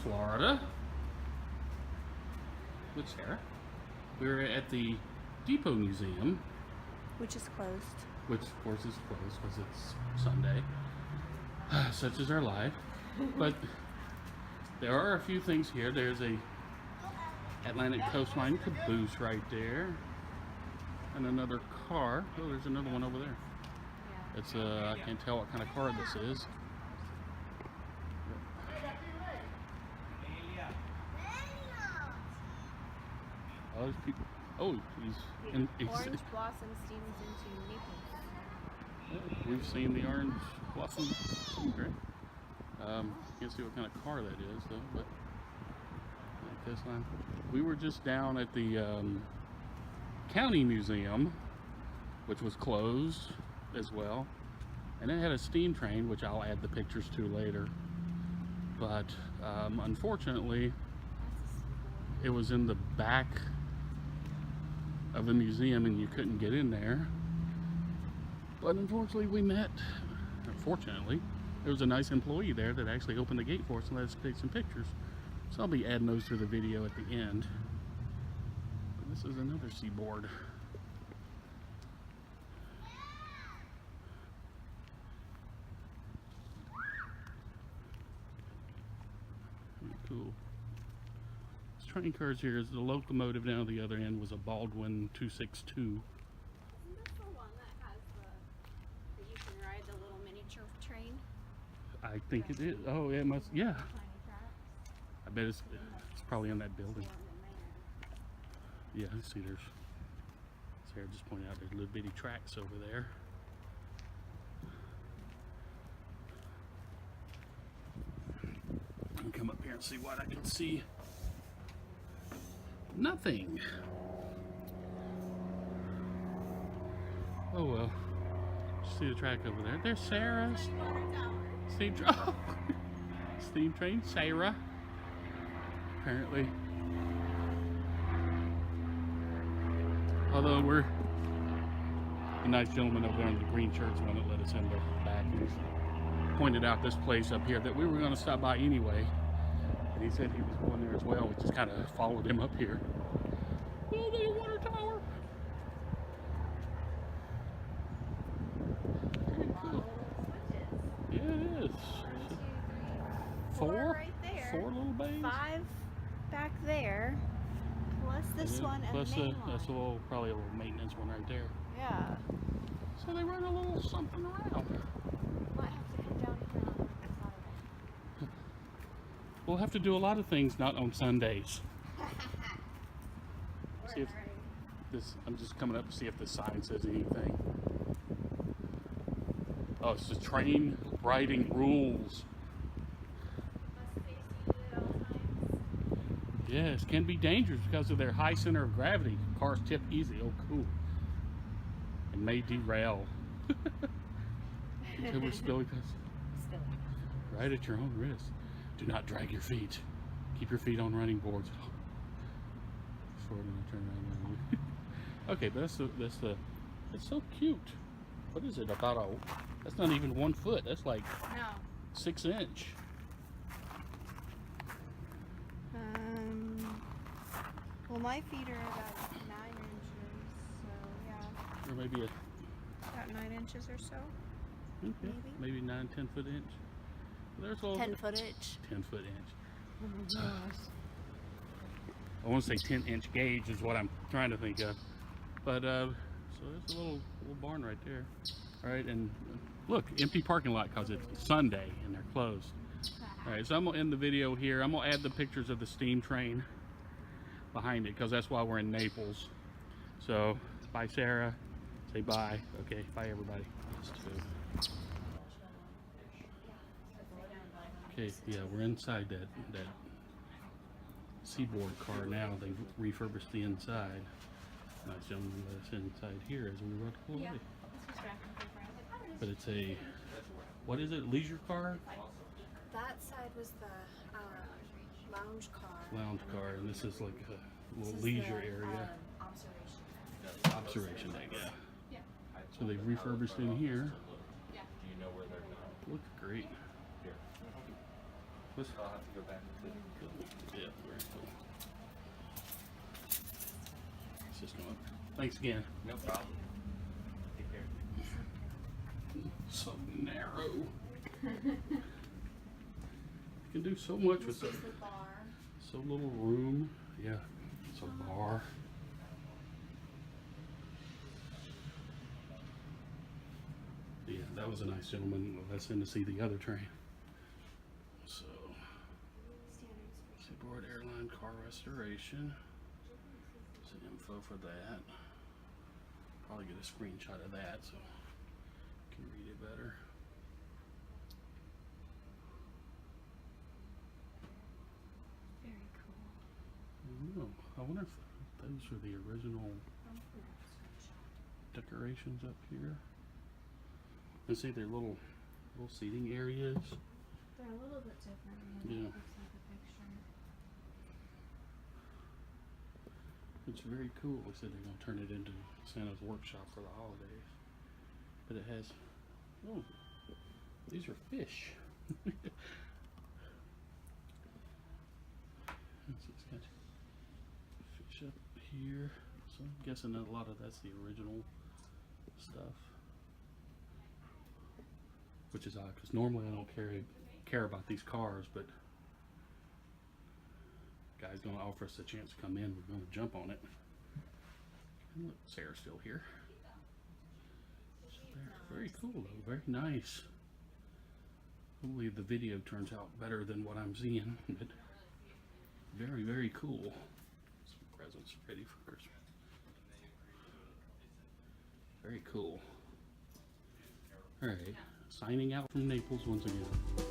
Florida with Sarah. We're at the Depot Museum, which is closed. Which of course is closed because it's Sunday. Such is our life. But there are a few things here. There's a Atlantic Coastline caboose right there. And another car. Oh, there's another one over there. It's I can't tell what kind of car this is. Oh, there's people. Oh, he's Orange blossom steams into Naples. We've seen the orange blossom. Great. Can't see what kind of car that is though, but this line. We were just down at the county museum, which was closed as well, and it had a steam train, which I'll add the pictures to later. But unfortunately, it was in the back of the museum and you couldn't get in there. But unfortunately there was a nice employee there that actually opened the gate for us and let us take some pictures. So I'll be adding those to the video at the end. But this is another seaboard. Cool. This train cars here is the locomotive down at the other end was a Baldwin 262. Isn't this the one that has that you can ride the little miniature train? I think it is. Oh, it must. Yeah. I bet it's probably in that building. Yeah, I see. There's Sarah just pointed out there's little bitty tracks over there. I'll come up here and see what I can see. Nothing. Oh well. See the track over there. There's Sarah. Steam train, Sarah. Apparently. Although we're a nice gentleman over there in the green shirts wouldn't let us in the back. He pointed out this place up here that we were going to stop by anyway. And he said he was going there as well. We just kind of followed him up here. Oh, the water tower. Very cool. Yeah, it is. 4 right there. 4 little bays. 5 back there. Plus this one and plus the main one. That's probably a little maintenance one right there. Yeah. So they run a little something around. Might have to come down here on Saturday. We'll have to do a lot of things not on Sundays. See if this. I'm just coming up to see if the sign says anything. Oh, it's the train riding rules. Yes, can be dangerous because of their high center of gravity. Cars tip easy. Oh, cool. And may derail. So we're spilling this. Right at your own risk. Do not drag your feet. Keep your feet on running boards. Okay, but it's so cute. What is it? That's not even 1 foot. That's like 6 inch. Well, my feet are about 9 inches, so yeah. Or maybe about 9 inches or so. Okay, maybe 9-10 foot inch. There's all 10 foot inch. 10 foot inch. Oh my gosh. I want to say 10-inch gauge is what I'm trying to think of. But so there's a little barn right there. All right, and look, empty parking lot because it's Sunday and they're closed. All right, so I'm gonna end the video here. I'm gonna add the pictures of the steam train behind it because that's why we're in Naples. So bye, Sarah. Say bye. Okay, bye everybody. Okay, yeah, we're inside that seaboard car now. They've refurbished the inside. Nice gentleman that's inside here as we were to pull away. But it's a, what is it, leisure car? That side was the lounge car. Lounge car, and this is like a little leisure area. Observation deck, yeah. So they've refurbished in here. Looks great. What's I'll have to go back to Yeah, very cool. It's just going. Thanks again. no problem. Take care. So narrow. You can do so much with This is the bar. so little room. Yeah, it's a bar. Yeah, that was a nice gentleman. Let's in to see the other train. So, Seaboard Airline Car Restoration. Some info for that. Probably get a screenshot of that so you can read it better. Very cool. I don't know. I wonder if those are the original decorations up here. And see their little seating areas. They're a little bit different than Yeah. it looks like a picture. It's very cool. They said they're gonna turn it into Santa's workshop for the holidays. But it has, oh, these are fish. It's got fish up here. So I'm guessing that a lot of that's the original stuff. Which is odd, because normally I don't care about these cars, but guy's gonna offer us a chance to come in. We're gonna jump on it. And look, Sarah's still here. So very cool though, very nice. Hopefully the video turns out better than what I'm seeing, but very, very cool. Some presents ready for Christmas. Very cool. Alright, signing out from Naples once again.